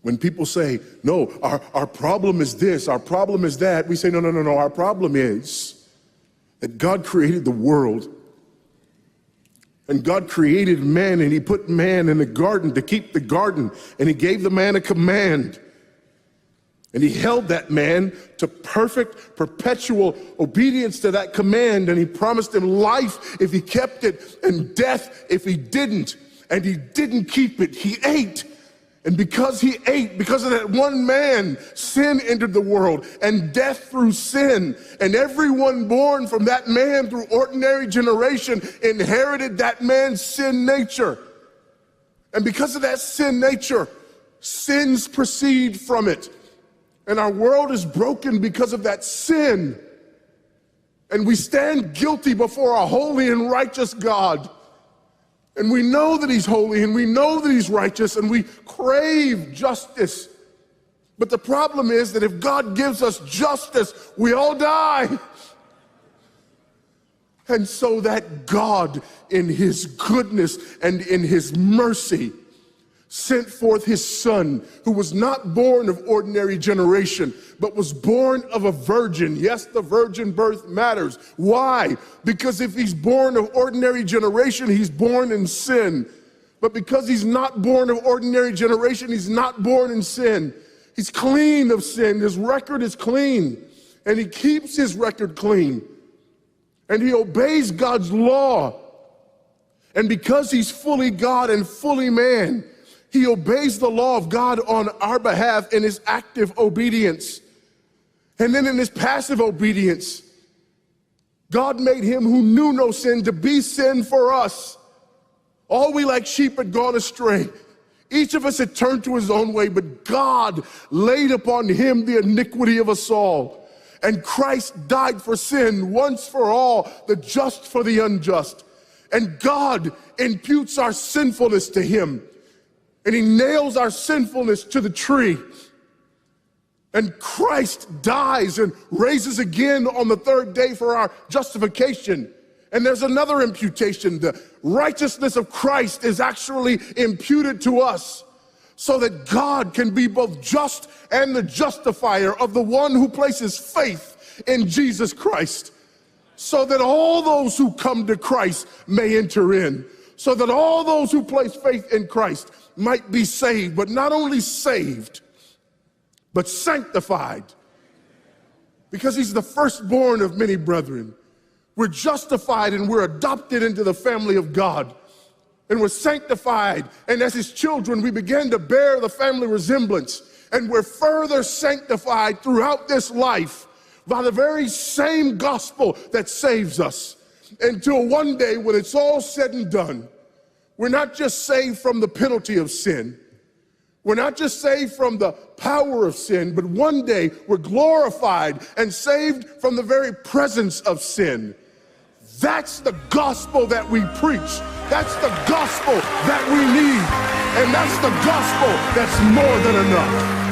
When people say, no, our problem is this, our problem is that, we say, no. Our problem is that God created the world. And God created man, and he put man in the garden to keep the garden. And he gave the man a command. And he held that man to perfect, perpetual obedience to that command. And he promised him life if he kept it, and death if he didn't. And he didn't keep it. He ate. And because he ate, because of that one man, sin entered the world, and death through sin. And everyone born from that man through ordinary generation inherited that man's sin nature. And because of that sin nature, sins proceed from it. And our world is broken because of that sin. And we stand guilty before a holy and righteous God. And we know that he's holy, and we know that he's righteous, and we crave justice. But the problem is that if God gives us justice, we all die. And so that God, in his goodness and in his mercy, sent forth his son, who was not born of ordinary generation, but was born of a virgin. Yes, the virgin birth matters. Why? Because if he's born of ordinary generation, he's born in sin. But because he's not born of ordinary generation, he's not born in sin. He's clean of sin. His record is clean. And he keeps his record clean. And he obeys God's law. And because he's fully God and fully man, he obeys the law of God on our behalf in his active obedience. And then in his passive obedience, God made him who knew no sin to be sin for us. All we like sheep had gone astray. Each of us had turned to his own way, but God laid upon him the iniquity of us all. And Christ died for sin once for all, the just for the unjust. And God imputes our sinfulness to him. And he nails our sinfulness to the tree. And Christ dies and raises again on the third day for our justification. And there's another imputation. The righteousness of Christ is actually imputed to us so that God can be both just and the justifier of the one who places faith in Jesus Christ. So that all those who come to Christ may enter in. So that all those who place faith in Christ might be saved, but not only saved, but sanctified. Because he's the firstborn of many brethren. We're justified and we're adopted into the family of God. And we're sanctified, and as his children, we begin to bear the family resemblance. And we're further sanctified throughout this life by the very same gospel that saves us. Until one day, when it's all said and done, we're not just saved from the penalty of sin. We're not just saved from the power of sin, but one day we're glorified and saved from the very presence of sin. That's the gospel that we preach. That's the gospel that we need. And that's the gospel that's more than enough.